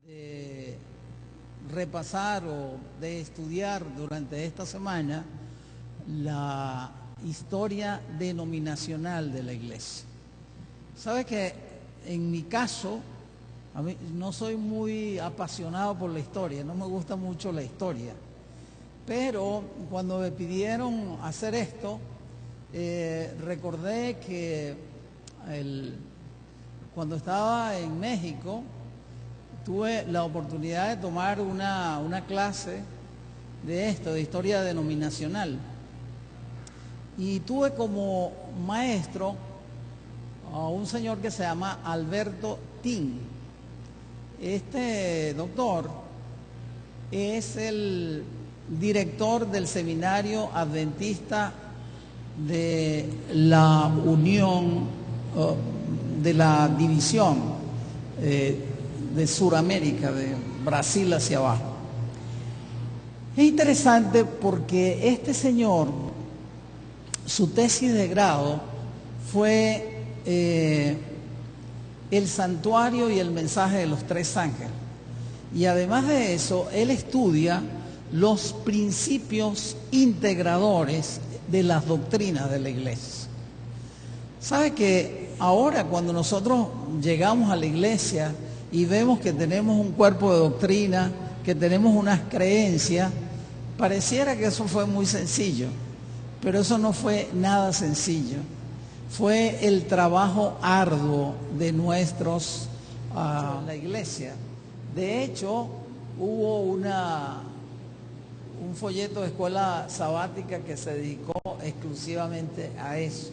de repasar o de estudiar durante esta semana la historia denominacional de la iglesia. Sabe que en mi caso, a mí no soy muy apasionado por la historia, no me gusta mucho la historia, pero cuando me pidieron hacer esto, recordé que cuando estaba en México, tuve la oportunidad de tomar una clase de esto, de historia denominacional. Y tuve como maestro a un señor que se llama Alberto Tin. Este doctor es el director del Seminario Adventista de la Unión, de la División de Sudamérica, de Brasil hacia abajo. Es interesante porque este señor, su tesis de grado fue el santuario y el mensaje de los tres ángeles. Y además de eso, él estudia los principios integradores de las doctrinas de la iglesia. ¿Sabe que ahora cuando nosotros llegamos a la iglesia y vemos que tenemos un cuerpo de doctrina, que tenemos unas creencias, pareciera que eso fue muy sencillo, pero eso no fue nada sencillo. Fue el trabajo arduo de nuestros la iglesia. De hecho, hubo un folleto de escuela sabática que se dedicó exclusivamente a eso.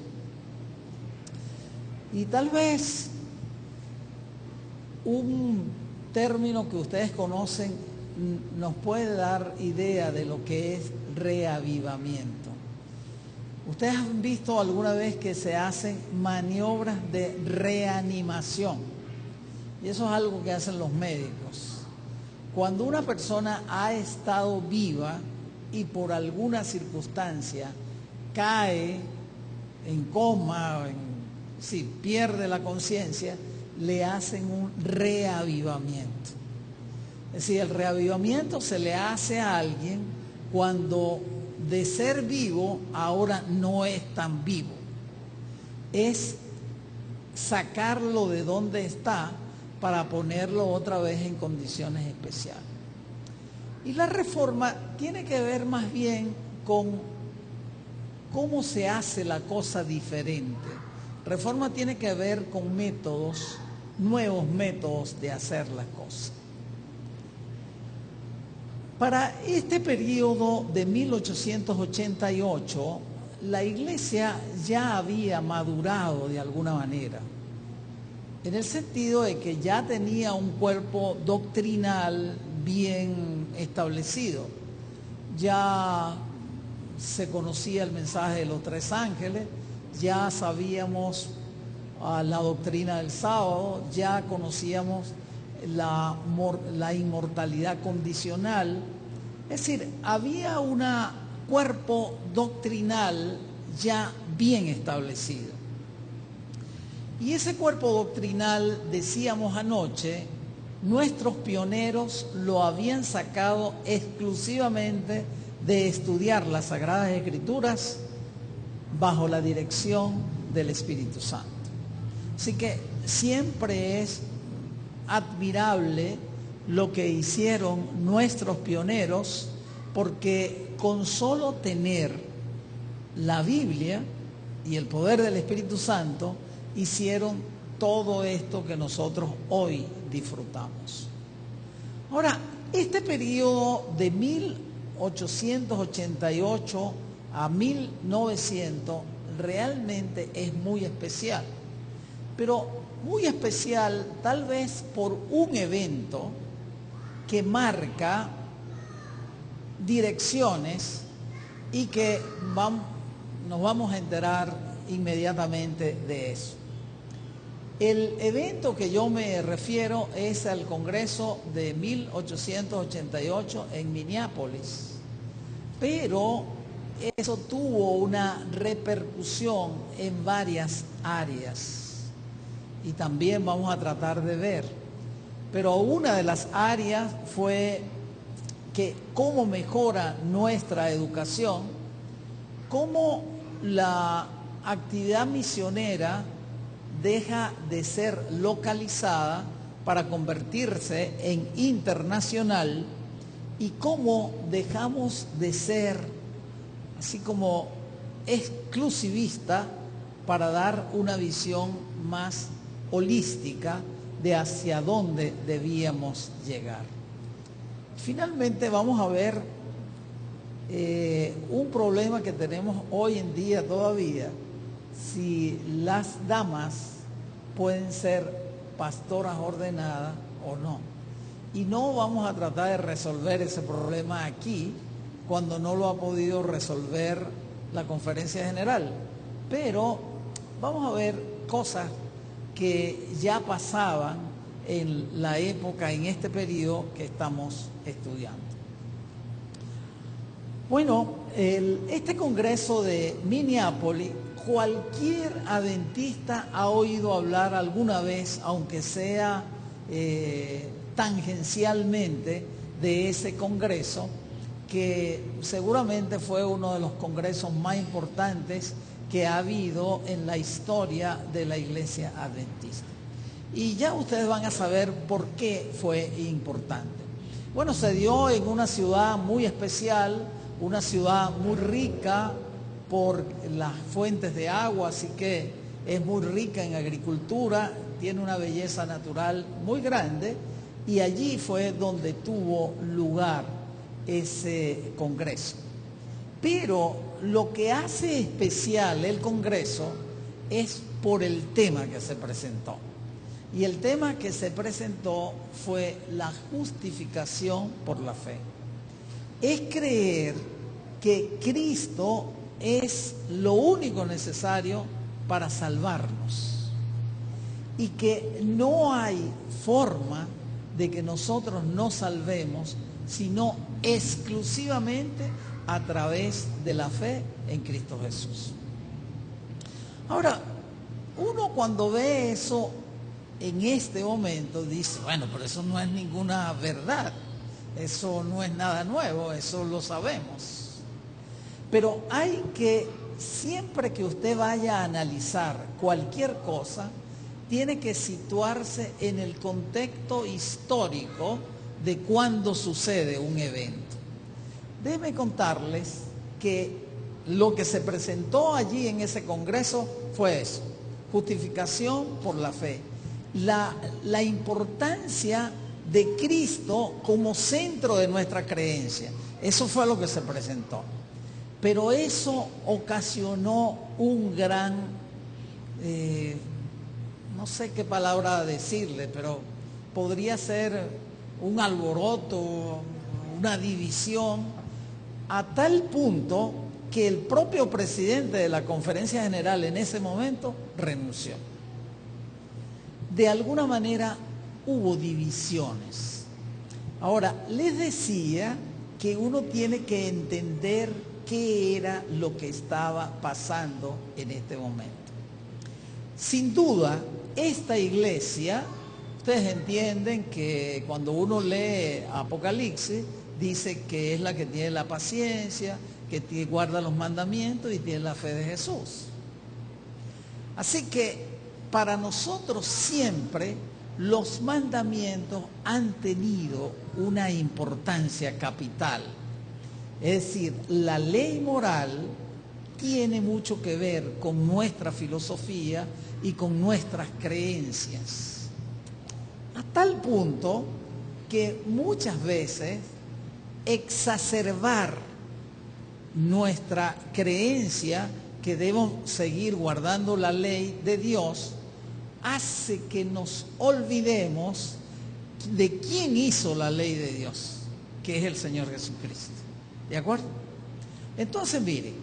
Y tal vez un término que ustedes conocen nos puede dar idea de lo que es reavivamiento. ¿Ustedes han visto alguna vez que se hacen maniobras de reanimación? Y eso es algo que hacen los médicos. Cuando una persona ha estado viva y por alguna circunstancia cae en coma, si pierde la conciencia, le hacen un reavivamiento. Es decir, el reavivamiento se le hace a alguien cuando de ser vivo ahora no es tan vivo. Es sacarlo de donde está para ponerlo otra vez en condiciones especiales. Y la reforma tiene que ver más bien con cómo se hace la cosa diferente. Reforma tiene que ver con métodos, nuevos métodos de hacer las cosas. Para este periodo de 1888, la iglesia ya había madurado de alguna manera, en el sentido de que ya tenía un cuerpo doctrinal bien establecido. Ya se conocía el mensaje de los tres ángeles, ya sabíamos la doctrina del sábado, ya conocíamos la inmortalidad condicional. Es decir, había un cuerpo doctrinal ya bien establecido. Y ese cuerpo doctrinal, decíamos anoche, nuestros pioneros lo habían sacado exclusivamente de estudiar las Sagradas Escrituras bajo la dirección del Espíritu Santo. Así que siempre es admirable lo que hicieron nuestros pioneros, porque con solo tener la Biblia y el poder del Espíritu Santo hicieron todo esto que nosotros hoy disfrutamos. Ahora, este periodo de 1888 a 1900 realmente es muy especial, pero muy especial tal vez por un evento que marca direcciones y que nos vamos a enterar inmediatamente de eso. El evento que yo me refiero es al Congreso de 1888 en Minneapolis, pero eso tuvo una repercusión en varias áreas y también vamos a tratar de ver. pero una de las áreas fue que cómo mejora nuestra educación, cómo la actividad misionera deja de ser localizada para convertirse en internacional y cómo dejamos de ser así como exclusivista para dar una visión más holística de hacia dónde debíamos llegar. Finalmente vamos a ver un problema que tenemos hoy en día todavía, si las damas pueden ser pastoras ordenadas o no. Y no vamos a tratar de resolver ese problema aquí, cuando no lo ha podido resolver la Conferencia General. Pero vamos a ver cosas que ya pasaban en la época, en este periodo que estamos estudiando. Bueno, este congreso de Minneapolis, cualquier adventista ha oído hablar alguna vez, aunque sea tangencialmente, de ese congreso, que seguramente fue uno de los congresos más importantes que ha habido en la historia de la Iglesia Adventista. Y ya ustedes van a saber por qué fue importante. Bueno, se dio en una ciudad muy especial, una ciudad muy rica por las fuentes de agua, así que es muy rica en agricultura, tiene una belleza natural muy grande, y allí fue donde tuvo lugar ese congreso. Pero lo que hace especial el congreso es por el tema que se presentó. Y el tema que se presentó fue la justificación por la fe. Es creer que Cristo es lo único necesario para salvarnos y que no hay forma de que nosotros nos salvemos sino exclusivamente a través de la fe en Cristo Jesús. Ahora, uno cuando ve eso en este momento dice, bueno, pero eso no es ninguna verdad, eso no es nada nuevo, eso lo sabemos. Pero hay que, siempre que usted vaya a analizar cualquier cosa, tiene que situarse en el contexto histórico de cuando sucede un evento. Déjenme contarles que lo que se presentó allí en ese congreso fue eso, justificación por la fe. La importancia de Cristo como centro de nuestra creencia. Eso fue lo que se presentó. Pero eso ocasionó un gran, no sé qué palabra decirle, pero podría ser un alboroto, una división, a tal punto que el propio presidente de la Conferencia General en ese momento renunció. De alguna manera hubo divisiones. Ahora, les decía que uno tiene que entender qué era lo que estaba pasando en este momento. Sin duda, esta iglesia, ustedes entienden que cuando uno lee Apocalipsis, dice que es la que tiene la paciencia, que guarda los mandamientos y tiene la fe de Jesús. Así que para nosotros siempre los mandamientos han tenido una importancia capital. Es decir, la ley moral tiene mucho que ver con nuestra filosofía y con nuestras creencias. A tal punto que muchas veces exacerbar nuestra creencia que debemos seguir guardando la ley de Dios hace que nos olvidemos de quién hizo la ley de Dios, que es el Señor Jesucristo. ¿De acuerdo? Entonces, mire,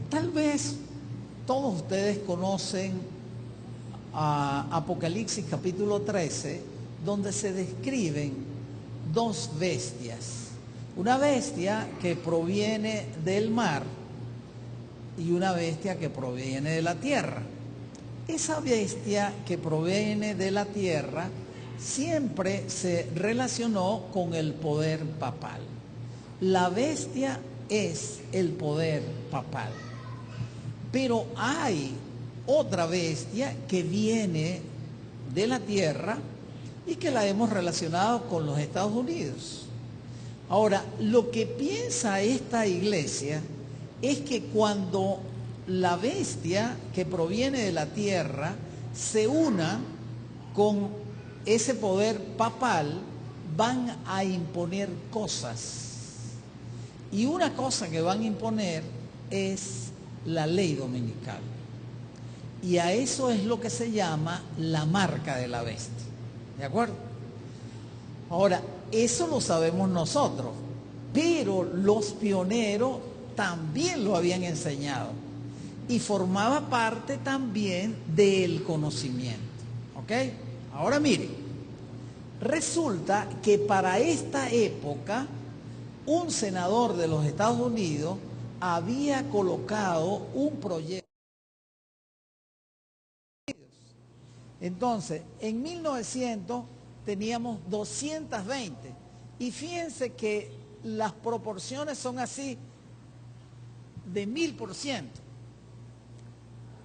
tal vez todos ustedes conocen a Apocalipsis capítulo 13, donde se describen dos bestias. Una bestia que proviene del mar y una bestia que proviene de la tierra. Esa bestia que proviene de la tierra siempre se relacionó con el poder papal. La bestia es el poder papal. Pero hay otra bestia que viene de la tierra y que la hemos relacionado con los Estados Unidos. Ahora, lo que piensa esta iglesia es que cuando la bestia que proviene de la tierra se una con ese poder papal, van a imponer cosas. Y una cosa que van a imponer es la ley dominical. Y a eso es lo que se llama la marca de la bestia. ¿De acuerdo? Ahora, eso lo sabemos nosotros, pero los pioneros también lo habían enseñado y formaba parte también del conocimiento. ¿Ok? Ahora mire, resulta que para esta época un senador de los Estados Unidos había colocado un proyecto. Entonces, en 1900 teníamos 220 y fíjense que las proporciones son así de 1000%.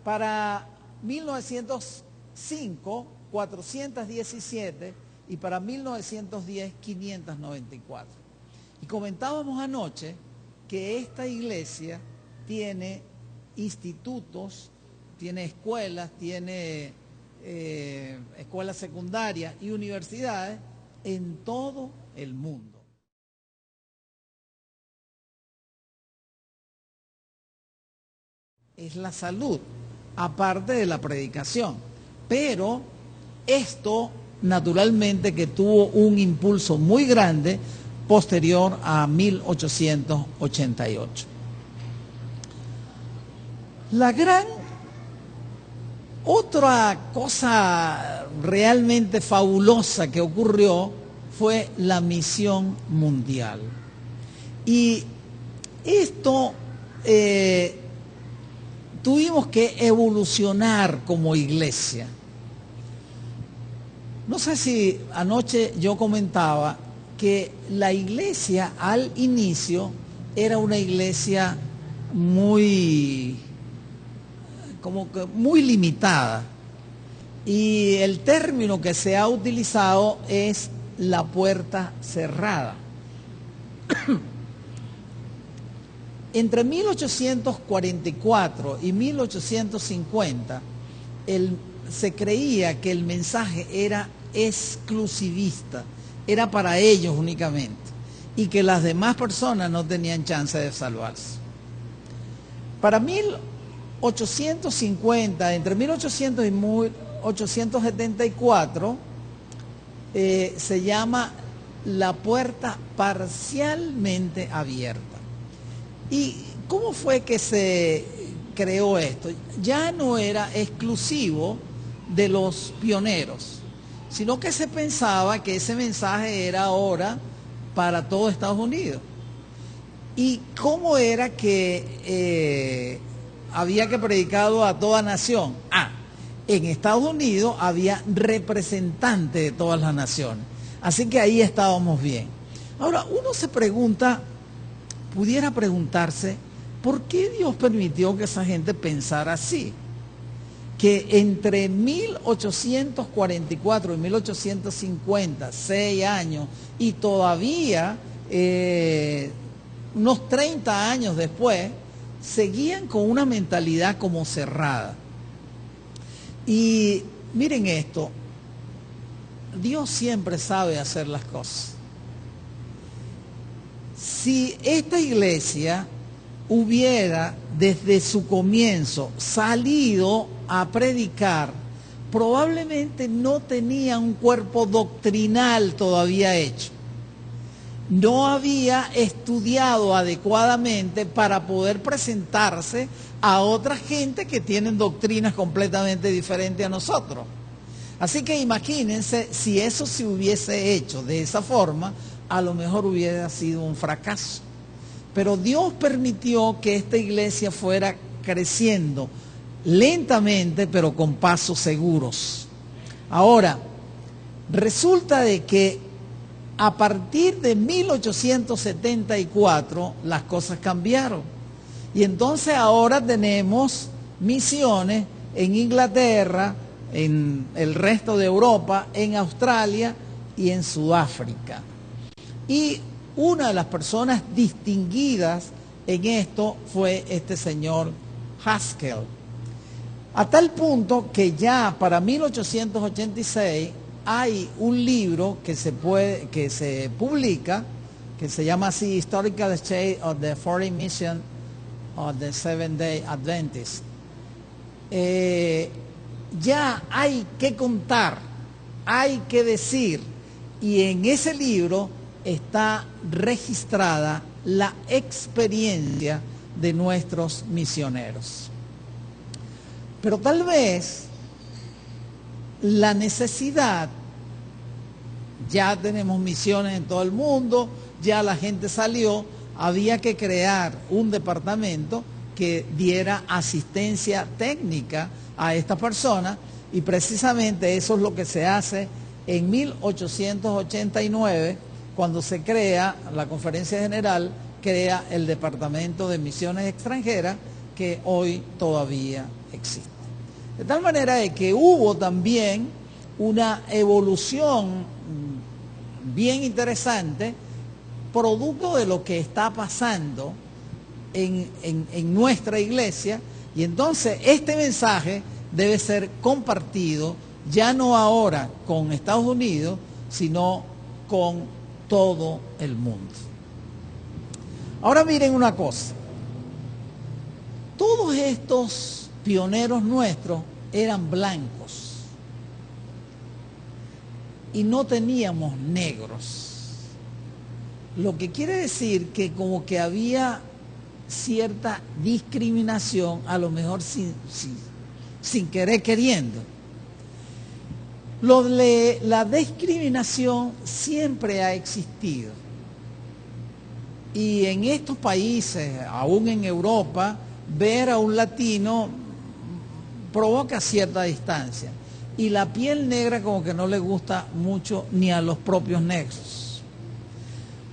Para 1905, 417 y para 1910, 594. Y comentábamos anoche que esta iglesia tiene institutos, tiene escuelas, tiene escuelas secundarias y universidades en todo el mundo. Es la salud, aparte de la predicación. Pero esto, naturalmente, que tuvo un impulso muy grande posterior a 1888. Otra cosa realmente fabulosa que ocurrió fue la misión mundial. Y esto tuvimos que evolucionar como iglesia. No sé si anoche yo comentaba que la iglesia al inicio era una iglesia muy limitada. Y el término que se ha utilizado es la puerta cerrada. Entre 1844 y 1850 se creía que el mensaje era exclusivista, era para ellos únicamente, y que las demás personas no tenían chance de salvarse. Para 1850, entre 1800 y 1874, se llama la puerta parcialmente abierta. ¿Y cómo fue que se creó esto? Ya no era exclusivo de los pioneros, sino que se pensaba que ese mensaje era ahora para todo Estados Unidos. ¿Y cómo era que había que predicarlo a toda nación? En Estados Unidos había representantes de todas las naciones. Así que ahí estábamos bien. Ahora, uno se pregunta, pudiera preguntarse, ¿por qué Dios permitió que esa gente pensara así? Que entre 1844 y 1850, 6 años, y todavía unos 30 años después, seguían con una mentalidad como cerrada. Y miren esto, Dios siempre sabe hacer las cosas. Si esta iglesia hubiera desde su comienzo salido a predicar, probablemente no tenía un cuerpo doctrinal todavía hecho. No había estudiado adecuadamente para poder presentarse a otra gente que tienen doctrinas completamente diferentes a nosotros. Así que imagínense si eso se hubiese hecho de esa forma, a lo mejor hubiera sido un fracaso. Pero Dios permitió que esta iglesia fuera creciendo lentamente, pero con pasos seguros. Ahora, resulta de que a partir de 1874 las cosas cambiaron. Y entonces ahora tenemos misiones en Inglaterra, en el resto de Europa, en Australia y en Sudáfrica. Y una de las personas distinguidas en esto fue este señor Haskell. A tal punto que ya para 1886 hay un libro que se publica, que se llama así, Historical State of the Foreign Mission of the Seventh-day Adventists. Ya hay que contar, hay que decir, y en ese libro está registrada la experiencia de nuestros misioneros. Pero tal vez la necesidad, ya tenemos misiones en todo el mundo, ya la gente salió, había que crear un departamento que diera asistencia técnica a estas personas, y precisamente eso es lo que se hace en 1889, cuando se crea la Conferencia General, crea el Departamento de Misiones Extranjeras, que hoy todavía existe. De tal manera de que hubo también una evolución bien interesante, producto de lo que está pasando en nuestra iglesia, y entonces este mensaje debe ser compartido, ya no ahora con Estados Unidos, sino con todo el mundo. Ahora miren una cosa, todos estos pioneros nuestros eran blancos y no teníamos negros, lo que quiere decir que como que había cierta discriminación, a lo mejor sin querer queriendo. La discriminación siempre ha existido, y en estos países, aún en Europa, ver a un latino provoca cierta distancia, y la piel negra como que no le gusta mucho ni a los propios negros.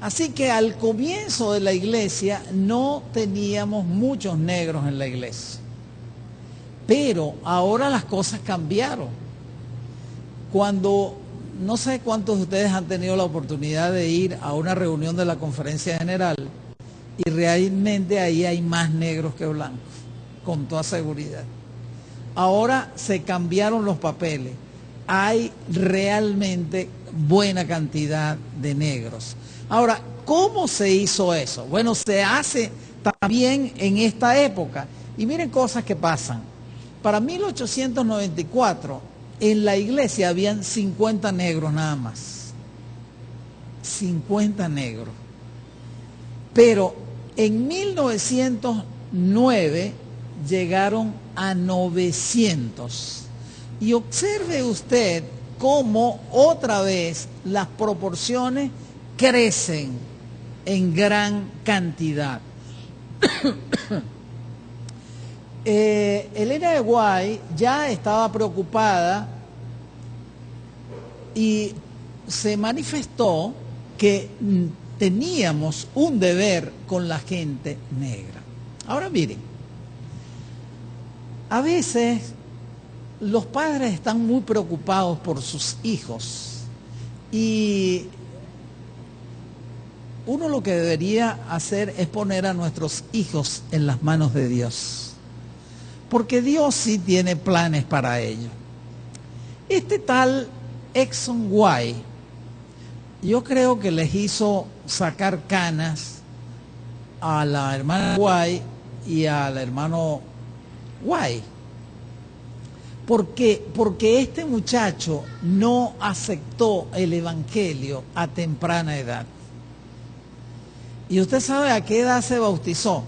Así que al comienzo de la iglesia no teníamos muchos negros en la iglesia, pero ahora las cosas cambiaron. Cuando, no sé cuántos de ustedes han tenido la oportunidad de ir a una reunión de la Conferencia General, y realmente ahí hay más negros que blancos, con toda seguridad. Ahora se cambiaron los papeles, hay realmente buena cantidad de negros. Ahora, ¿cómo se hizo eso? Bueno, se hace también en esta época, y miren cosas que pasan. Para 1894, en la iglesia habían 50 negros nada más. 50 negros. Pero en 1909 llegaron a 900. Y observe usted cómo otra vez las proporciones crecen en gran cantidad. Elena de White ya estaba preocupada y se manifestó que teníamos un deber con la gente negra. Ahora miren, a veces los padres están muy preocupados por sus hijos, y uno lo que debería hacer es poner a nuestros hijos en las manos de Dios, porque Dios sí tiene planes para ellos. Este tal Exxon White, yo creo que les hizo sacar canas a la hermana White y al hermano White. ¿Por qué? Porque este muchacho no aceptó el evangelio a temprana edad. ¿Y usted sabe a qué edad se bautizó?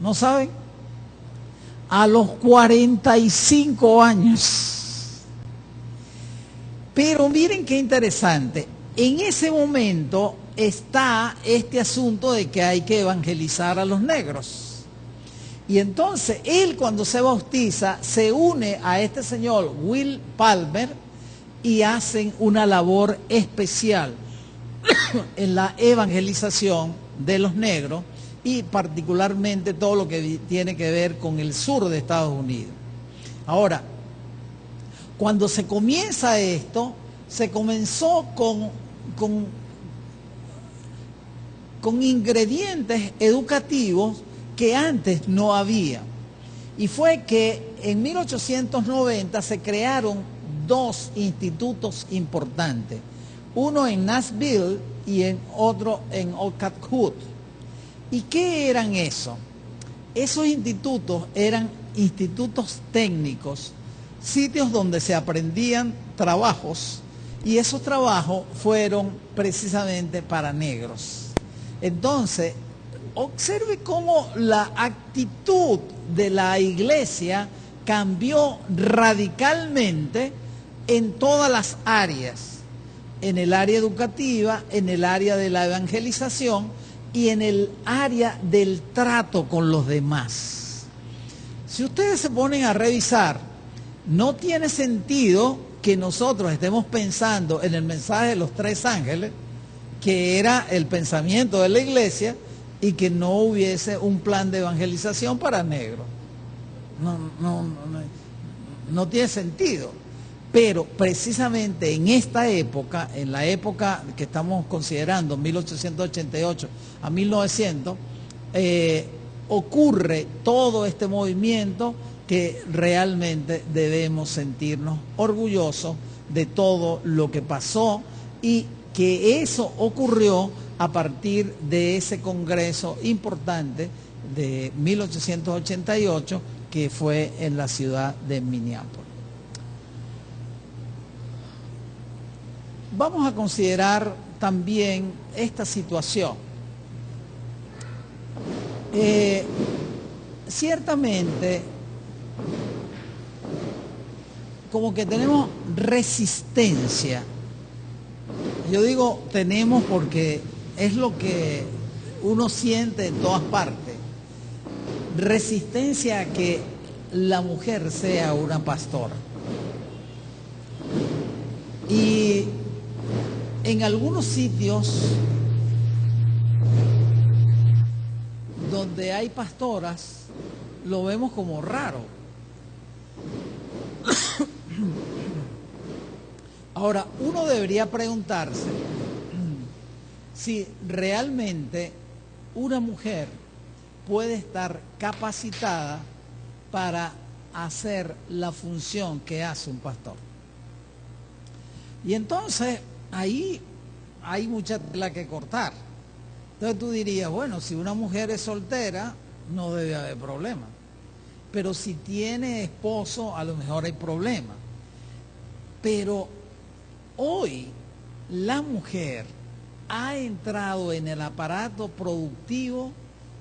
¿No saben? A los 45 años. Pero miren qué interesante. En ese momento está este asunto de que hay que evangelizar a los negros. Y entonces él, cuando se bautiza, se une a este señor Will Palmer y hacen una labor especial en la evangelización de los negros y particularmente todo lo que tiene que ver con el sur de Estados Unidos. Ahora, cuando se comienza esto, se comenzó con ingredientes educativos que antes no había. Y fue que en 1890 se crearon dos institutos importantes, uno en Nashville y otro en Orchard Hood. ¿Y qué eran esos? Esos institutos eran institutos técnicos, sitios donde se aprendían trabajos, y esos trabajos fueron precisamente para negros. Entonces, observe cómo la actitud de la iglesia cambió radicalmente en todas las áreas, en el área educativa, en el área de la evangelización y en el área del trato con los demás. Si ustedes se ponen a revisar, no tiene sentido que nosotros estemos pensando en el mensaje de los tres ángeles, que era el pensamiento de la iglesia, y que no hubiese un plan de evangelización para negros. No tiene sentido. Pero precisamente en esta época, en la época que estamos considerando, 1888 a 1900, ocurre todo este movimiento que realmente debemos sentirnos orgullosos de todo lo que pasó y que eso ocurrió a partir de ese congreso importante de 1888 que fue en la ciudad de Minneapolis. Vamos a considerar también esta situación. Ciertamente, como que tenemos resistencia. Yo digo tenemos porque es lo que uno siente en todas partes. Resistencia a que la mujer sea una pastora. Y en algunos sitios donde hay pastoras, lo vemos como raro. Ahora, uno debería preguntarse si realmente una mujer puede estar capacitada para hacer la función que hace un pastor. Y entonces, ahí hay mucha tela que cortar. Entonces tú dirías, bueno, si una mujer es soltera, no debe haber problema. Pero si tiene esposo, a lo mejor hay problema. Pero hoy la mujer ha entrado en el aparato productivo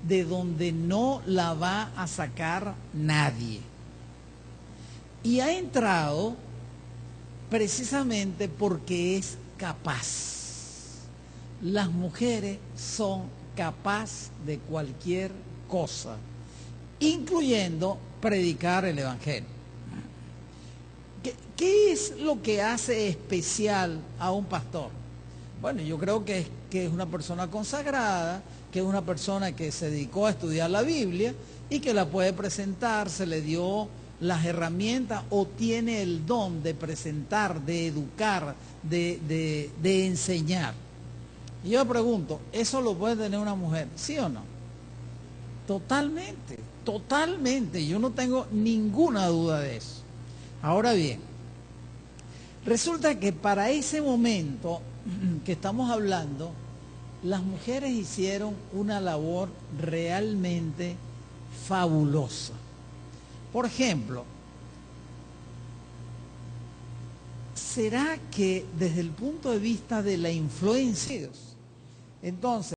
de donde no la va a sacar nadie. Y ha entrado precisamente porque es capaz. Las mujeres son capaces de cualquier cosa, incluyendo predicar el evangelio. ¿Qué es lo que hace especial a un pastor? Bueno, yo creo que es una persona consagrada, que es una persona que se dedicó a estudiar la Biblia y que la puede presentar, se le dio las herramientas o tiene el don de presentar, de educar, de enseñar. Y yo me pregunto, ¿eso lo puede tener una mujer? ¿Sí o no? Totalmente, totalmente. Yo no tengo ninguna duda de eso. Ahora bien, resulta que para ese momento que estamos hablando, las mujeres hicieron una labor realmente fabulosa. Por ejemplo, ¿será que desde el punto de vista de la influencia, entonces,